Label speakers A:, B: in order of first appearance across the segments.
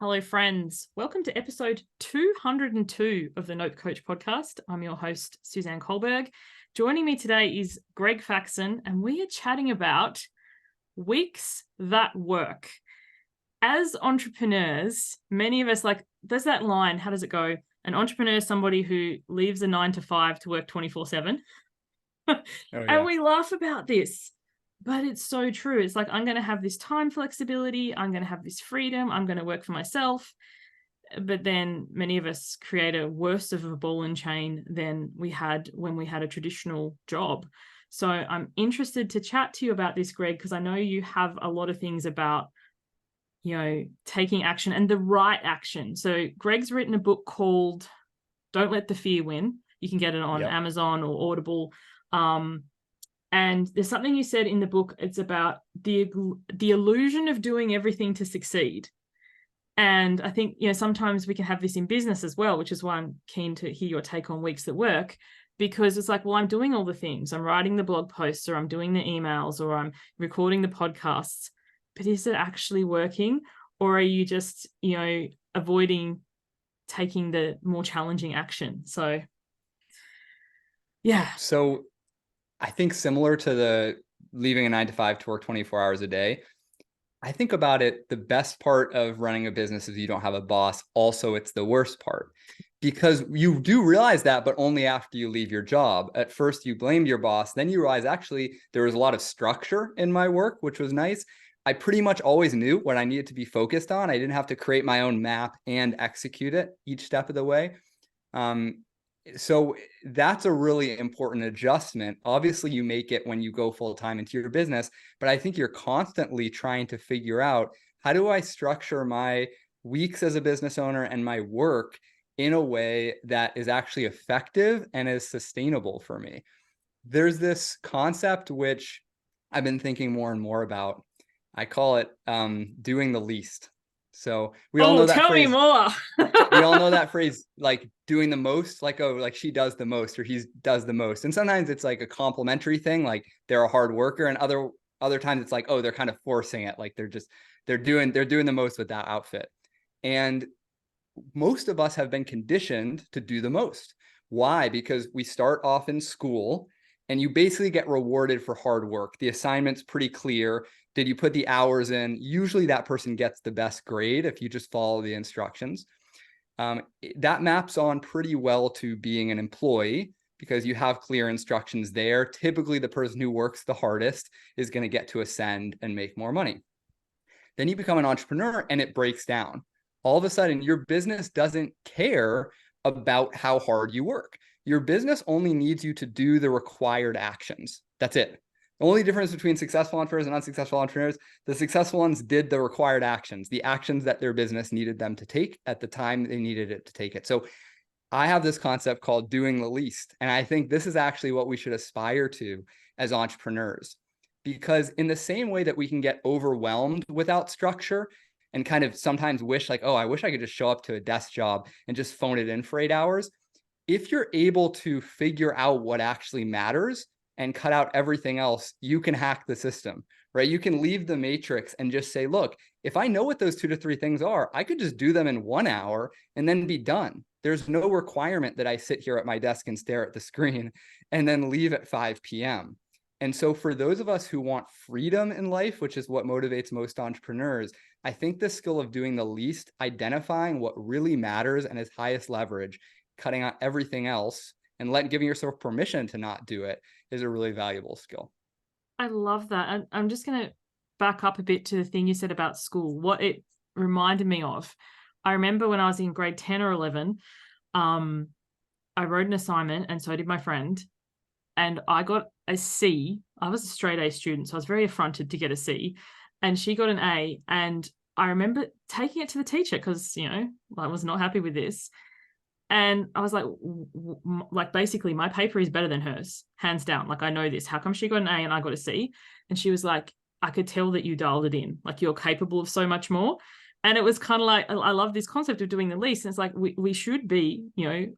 A: Hello, friends. Welcome to episode 202 of the Nope Coach podcast. I'm your host, Suzanne Culberg. Joining me today is Greg Faxon, and we are chatting about weeks that work. As entrepreneurs, many of us, there's that line, how does it go? An entrepreneur is somebody who leaves a 9 to 5 to work 24/7. And we laugh about this. But it's so true. It's like, I'm going to have this time flexibility. I'm going to have this freedom. I'm going to work for myself. But then many of us create a worse of a ball and chain than we had when we had a traditional job. So I'm interested to chat to you about this, Greg, because I know you have a lot of things about, taking action and the right action. So Greg's written a book called Don't Let the Fear Win. You can get it on Amazon or Audible. And there's something you said in the book. It's about the illusion of doing everything to succeed. And I think, sometimes we can have this in business as well, which is why I'm keen to hear your take on weeks that work, because it's like, well, I'm doing all the things. I'm writing the blog posts, or I'm doing the emails, or I'm recording the podcasts. But is it actually working? Or are you just, avoiding taking the more challenging action? So, yeah.
B: So I think similar to the leaving a 9 to 5 to work 24 hours a day, I think about it, the best part of running a business is you don't have a boss. Also, it's the worst part, because you do realize that, but only after you leave your job. At first, you blamed your boss. Then you realize, actually, there was a lot of structure in my work, which was nice. I pretty much always knew what I needed to be focused on. I didn't have to create my own map and execute it each step of the way. So that's a really important adjustment. Obviously, you make it when you go full time into your business, but I think you're constantly trying to figure out, how do I structure my weeks as a business owner and my work in a way that is actually effective and is sustainable for me? There's this concept which I've been thinking more and more about. I call it doing the least. So we all know that
A: tell
B: phrase.
A: me more.
B: We all know that phrase, like doing the most, like, oh, like she does the most or he does the most. And sometimes it's like a complimentary thing, like they're a hard worker, and other times it's like, oh, they're kind of forcing it, like they're doing the most with that outfit. And most of us have been conditioned to do the most. Why? Because we start off in school and you basically get rewarded for hard work. The assignment's pretty clear. Did you put the hours in? Usually that person gets the best grade if you just follow the instructions. That maps on pretty well to being an employee, because you have clear instructions there. Typically, the person who works the hardest is going to get to ascend and make more money. Then you become an entrepreneur and it breaks down. All of a sudden, your business doesn't care about how hard you work. Your business only needs you to do the required actions. That's it. The only difference between successful entrepreneurs and unsuccessful entrepreneurs, the successful ones did the required actions, the actions that their business needed them to take at the time they needed it to take it. So I have this concept called doing the least. And I think this is actually what we should aspire to as entrepreneurs, because in the same way that we can get overwhelmed without structure and kind of sometimes wish like, oh, I wish I could just show up to a desk job and just phone it in for 8 hours. If you're able to figure out what actually matters and cut out everything else, you can hack the system, right? You can leave the matrix and just say, look, if I know what those 2 to 3 things are, I could just do them in 1 hour and then be done. There's no requirement that I sit here at my desk and stare at the screen and then leave at 5 p.m. And so for those of us who want freedom in life, which is what motivates most entrepreneurs, I think the skill of doing the least, identifying what really matters and is highest leverage, cutting out everything else, and giving yourself permission to not do it, is a really valuable skill.
A: I love that. I'm just going to back up a bit to the thing you said about school. What it reminded me of, I remember when I was in grade 10 or 11, I wrote an assignment, and so did my friend, and I got a C. I was a straight A student, so I was very affronted to get a C, and she got an A. And I remember taking it to the teacher because, I was not happy with this. And I was like, basically, my paper is better than hers, hands down. Like, I know this. How come she got an A and I got a C? And she was like, I could tell that you dialed it in. Like, you're capable of so much more. And it was kind of like, I love this concept of doing the least. And it's like, we should be,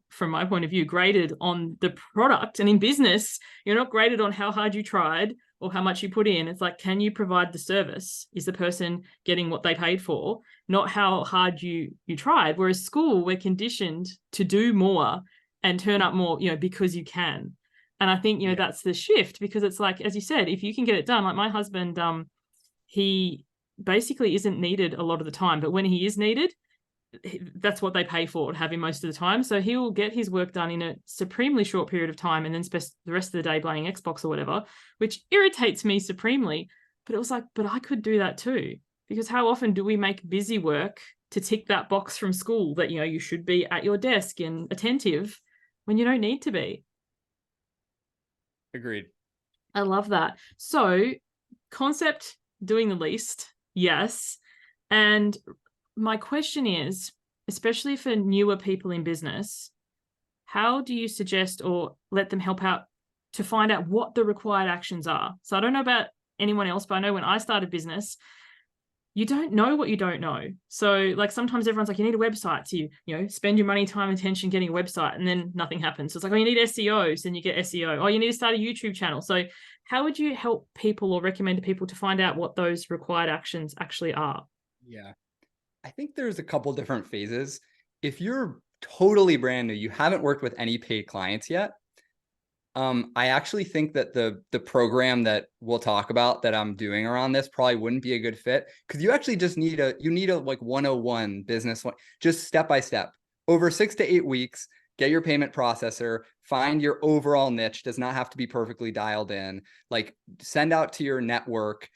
A: from my point of view, graded on the product. And in business, you're not graded on how hard you tried or how much you put in. It's like, can you provide the service? Is the person getting what they paid for? Not how hard you tried. Whereas school, we're conditioned to do more and turn up more, because you can. And I think, that's the shift, because it's like, as you said, if you can get it done, like my husband, he basically isn't needed a lot of the time, but when he is needed, that's what they pay for, to have him most of the time. So he will get his work done in a supremely short period of time and then spend the rest of the day playing Xbox or whatever, which irritates me supremely. But it was like, but I could do that too. Because how often do we make busy work to tick that box from school that, you should be at your desk and attentive when you don't need to be?
B: Agreed.
A: I love that. So concept, doing the least, yes. And my question is, especially for newer people in business, how do you suggest or let them help out to find out what the required actions are? So I don't know about anyone else, but I know when I started business, you don't know what you don't know. So like sometimes everyone's like, you need a website. So you spend your money, time, attention getting a website, and then nothing happens. So it's like, oh, you need SEO, so then you get SEO. Oh, you need to start a YouTube channel. So how would you help people or recommend to people to find out what those required actions actually are?
B: Yeah. I think there's a couple different phases. If you're totally brand new, you haven't worked with any paid clients yet, I actually think that the program that we'll talk about that I'm doing around this probably wouldn't be a good fit, because you actually just need a like 101 business, just step by step over 6 to 8 weeks. Get your payment processor, find your overall niche, does not have to be perfectly dialed in, like send out to your network,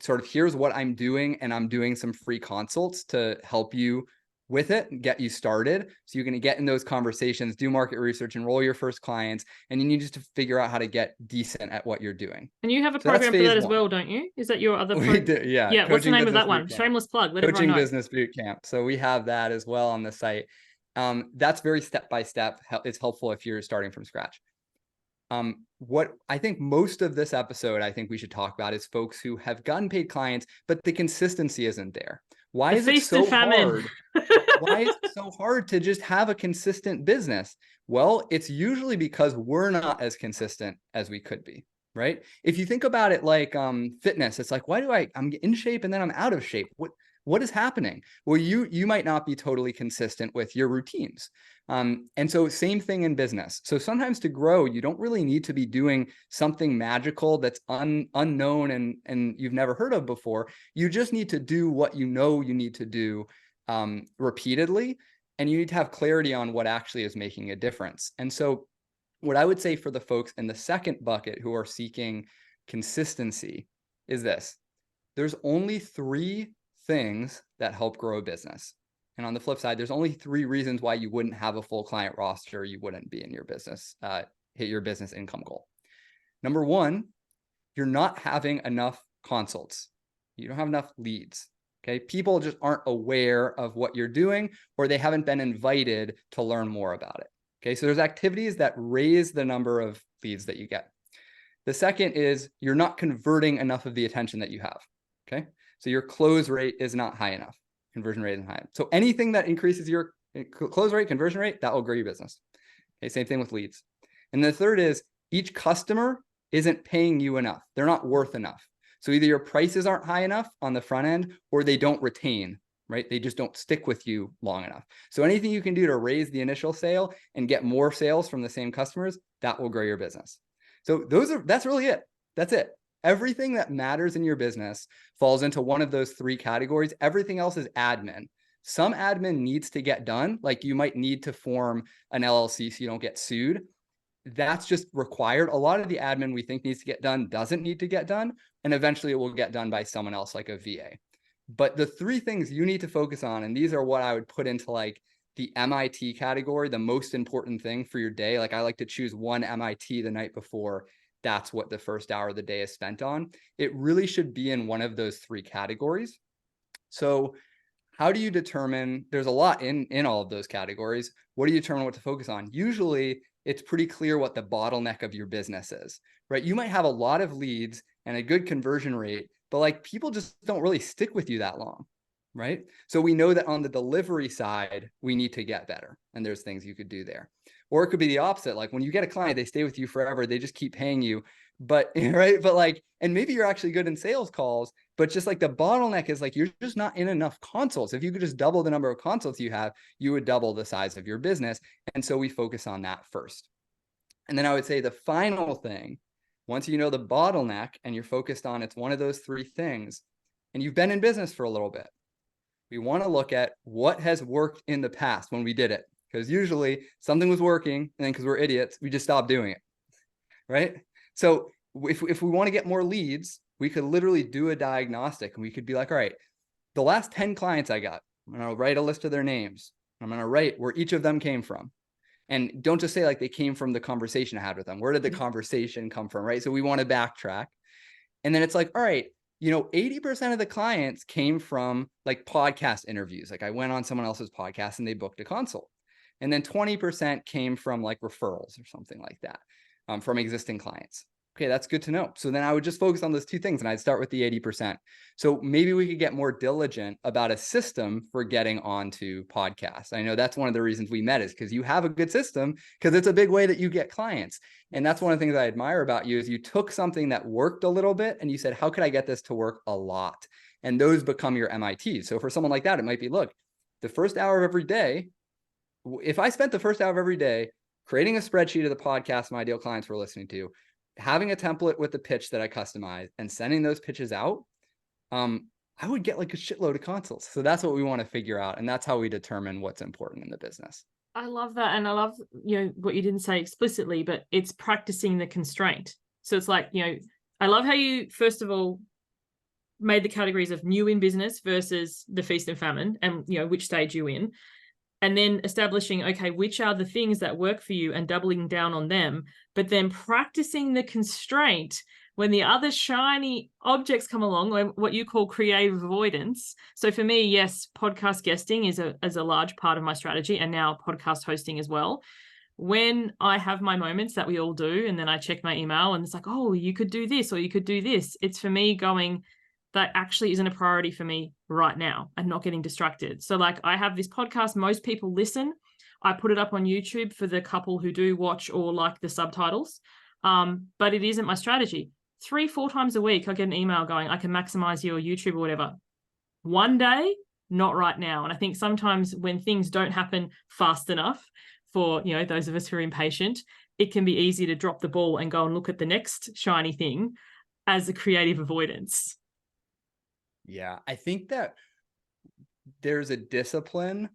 B: sort of here's what I'm doing, and I'm doing some free consults to help you with it and get you started. So you're going to get in those conversations, do market research, enroll your first clients, and you need just to figure out how to get decent at what you're doing.
A: And you have a program for that as well, don't you? Is that your other
B: We do, yeah.
A: Yeah, what's the name of that one? Shameless plug. Let everyone know.
B: Coaching Business Bootcamp. So we have that as well on the site. That's very step-by-step. It's helpful if you're starting from scratch. What I think most of this episode, I think we should talk about is folks who have gotten paid clients, but the consistency isn't there. Why is it so hard? Why is it so hard to just have a consistent business? Well, it's usually because we're not as consistent as we could be, right? If you think about it like fitness, it's like, why do I'm in shape and then I'm out of shape? What is happening? Well, you might not be totally consistent with your routines. And so same thing in business. So sometimes to grow, you don't really need to be doing something magical that's unknown and you've never heard of before. You just need to do what you know you need to do repeatedly, and you need to have clarity on what actually is making a difference. And so what I would say for the folks in the second bucket who are seeking consistency is this: there's only 3 things that help grow a business. And on the flip side, there's only 3 reasons why you wouldn't have a full client roster, you wouldn't be in your business, hit your business income goal. Number 1, you're not having enough consults. You don't have enough leads. Okay, people just aren't aware of what you're doing, or they haven't been invited to learn more about it. Okay, so there's activities that raise the number of leads that you get. The second is you're not converting enough of the attention that you have. Okay, so your close rate is not high enough. Conversion rate isn't high enough. So anything that increases your close rate, conversion rate, that will grow your business. Okay, same thing with leads. And the third is each customer isn't paying you enough. They're not worth enough. So either your prices aren't high enough on the front end, or they don't retain, right? They just don't stick with you long enough. So anything you can do to raise the initial sale and get more sales from the same customers, that will grow your business. So that's really it. That's it. Everything that matters in your business falls into one of those 3 categories. Everything else is admin. Some admin needs to get done. Like you might need to form an LLC so you don't get sued. That's just required. A lot of the admin we think needs to get done doesn't need to get done. And eventually it will get done by someone else like a VA. But the 3 things you need to focus on, and these are what I would put into like the MIT category, the most important thing for your day. Like I like to choose one MIT the night before. That's what the first hour of the day is spent on. It really should be in one of those 3 categories. So how do you determine, there's a lot in all of those categories. What do you determine what to focus on? Usually it's pretty clear what the bottleneck of your business is, right? You might have a lot of leads and a good conversion rate, but like people just don't really stick with you that long, right? So we know that on the delivery side, we need to get better, and there's things you could do there. Or it could be the opposite. Like when you get a client, they stay with you forever. They just keep paying you, but right. But like, and maybe you're actually good in sales calls, but just like the bottleneck is like, you're just not in enough consults. If you could just double the number of consults you have, you would double the size of your business. And so we focus on that first. And then I would say the final thing, once you know the bottleneck and you're focused on it's one of those three things, and you've been in business for a little bit, we want to look at what has worked in the past when we did it. Because usually something was working, and then because we're idiots, we just stopped doing it, right? So if we want to get more leads, we could literally do a diagnostic, and we could be like, all right, the last 10 clients I got, I'm going to write a list of their names. I'm going to write where each of them came from. And don't just say like they came from the conversation I had with them. Where did the conversation come from, right? So we want to backtrack. And then it's like, all right, 80% of the clients came from like podcast interviews. Like I went on someone else's podcast and they booked a consult. And then 20% came from like referrals or something like that, from existing clients. Okay, that's good to know. So then I would just focus on those two things and I'd start with the 80%. So maybe we could get more diligent about a system for getting onto podcasts. I know that's one of the reasons we met is because you have a good system, because it's a big way that you get clients. And that's one of the things I admire about you is you took something that worked a little bit and you said, how could I get this to work a lot? And those become your MITs. So for someone like that, it might be, look, the first hour of every day, if I spent the first hour of every day creating a spreadsheet of the podcast my ideal clients were listening to, having a template with the pitch that I customize and sending those pitches out, I would get like a shitload of consults. So that's what we want to figure out. And that's how we determine what's important in the business.
A: I love that. And I love, what you didn't say explicitly, but it's practicing the constraint. So it's like, I love how you, first of all, made the categories of new in business versus the feast and famine and, which stage you're in. And then establishing, okay, which are the things that work for you and doubling down on them, but then practicing the constraint when the other shiny objects come along, or what you call creative avoidance. So for me, yes, podcast guesting is a large part of my strategy, and now podcast hosting as well. When I have my moments that we all do, and then I check my email and it's like, oh, you could do this or you could do this. It's for me going, that actually isn't a priority for me right now and not getting distracted. So like I have this podcast, most people listen. I put it up on YouTube for the couple who do watch or like the subtitles. But it isn't my strategy. 3-4 times a week, I get an email going, I can maximize your YouTube or whatever. One day, not right now. And I think sometimes when things don't happen fast enough for, those of us who are impatient, it can be easy to drop the ball and go and look at the next shiny thing as a creative avoidance.
B: Yeah, I think that there's a discipline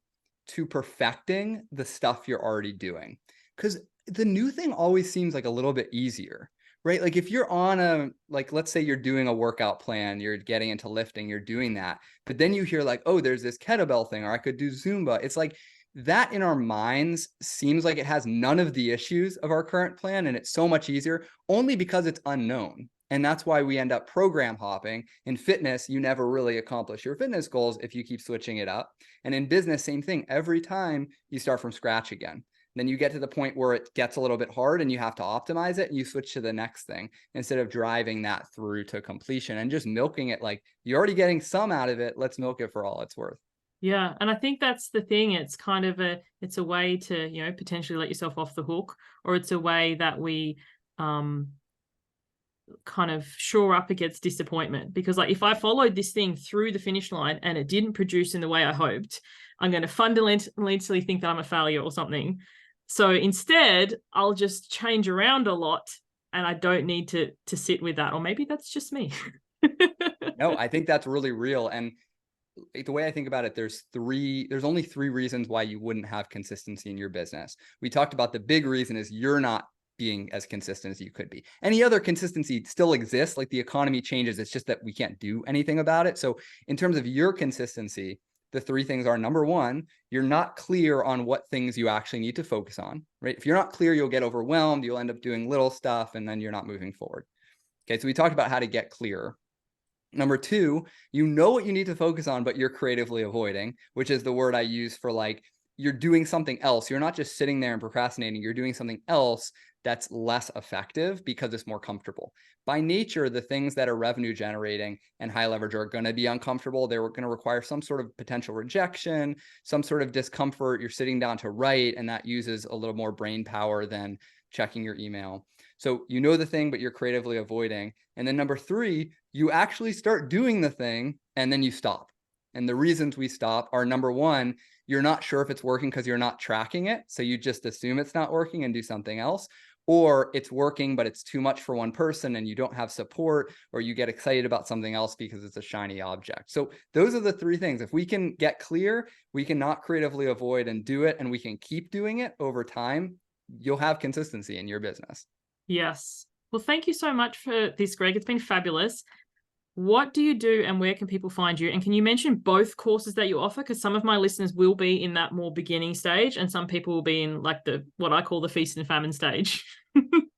B: to perfecting the stuff you're already doing, because the new thing always seems like a little bit easier, right? Like if you're on let's say you're doing a workout plan, you're getting into lifting, you're doing that, but then you hear like, oh, there's this kettlebell thing, or I could do Zumba. It's like that in our minds seems like it has none of the issues of our current plan. And it's so much easier only because it's unknown. And that's why we end up program hopping. In fitness, you never really accomplish your fitness goals if you keep switching it up. And in business, same thing. Every time you start from scratch again. Then you get to the point where it gets a little bit hard and you have to optimize it and you switch to the next thing instead of driving that through to completion and just milking it. Like you're already getting some out of it. Let's milk it for all it's worth.
A: Yeah. And I think that's the thing. It's kind of it's a way to, potentially let yourself off the hook, or it's a way that we, kind of shore up against disappointment. Because like if I followed this thing through the finish line and it didn't produce in the way I hoped, I'm going to fundamentally think that I'm a failure or something. So instead, I'll just change around a lot and I don't need to sit with that. Or maybe that's just me.
B: No, I think that's really real. And the way I think about it, there's only 3 reasons why you wouldn't have consistency in your business. We talked about the big reason is you're not being as consistent as you could be. Any other consistency still exists, like the economy changes. It's just that we can't do anything about it. So in terms of your consistency, the 3 things are, number 1, you're not clear on what things you actually need to focus on, right? If you're not clear, you'll get overwhelmed. You'll end up doing little stuff and then you're not moving forward. Okay. So we talked about how to get clearer. Number 2, you know what you need to focus on, but you're creatively avoiding, which is the word I use for like, you're doing something else. You're not just sitting there and procrastinating. You're doing something else that's less effective because it's more comfortable. By nature, the things that are revenue generating and high leverage are going to be uncomfortable. They're going to require some sort of potential rejection, some sort of discomfort. You're sitting down to write, and that uses a little more brain power than checking your email. So you know the thing, but you're creatively avoiding. And then number 3, you actually start doing the thing and then you stop. And the reasons we stop are, number 1, you're not sure if it's working because you're not tracking it. So you just assume it's not working and do something else. Or it's working, but it's too much for one person and you don't have support, or you get excited about something else because it's a shiny object. So those are the 3 things. If we can get clear, we can not creatively avoid and do it, and we can keep doing it over time, you'll have consistency in your business.
A: Yes. Well, thank you so much for this, Greg. It's been fabulous. What do you do and where can people find you? And can you mention both courses that you offer? Because some of my listeners will be in that more beginning stage and some people will be in like what I call the feast and famine stage.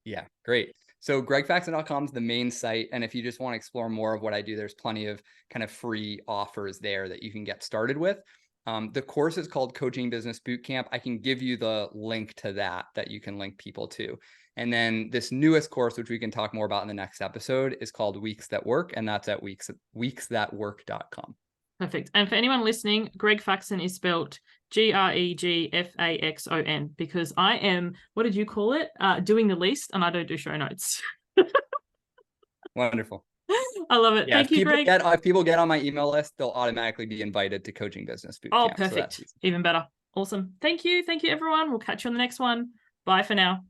B: Yeah, great. So gregfaxon.com is the main site. And if you just want to explore more of what I do, there's plenty of kind of free offers there that you can get started with. The course is called Coaching Business Bootcamp. I can give you the link to that you can link people to. And then this newest course, which we can talk more about in the next episode, is called Weeks That Work. And that's at weeksthatwork.com.
A: Perfect. And for anyone listening, Greg Faxon is spelled GregFaxon, because I am, what did you call it? Doing the least, and I don't do show notes.
B: Wonderful.
A: I love it.
B: Yeah,
A: Thank you, Greg.
B: If people get on my email list, they'll automatically be invited to Coaching Business Bootcamp.
A: Oh, perfect. So even better. Awesome. Thank you. Thank you, everyone. We'll catch you on the next one. Bye for now.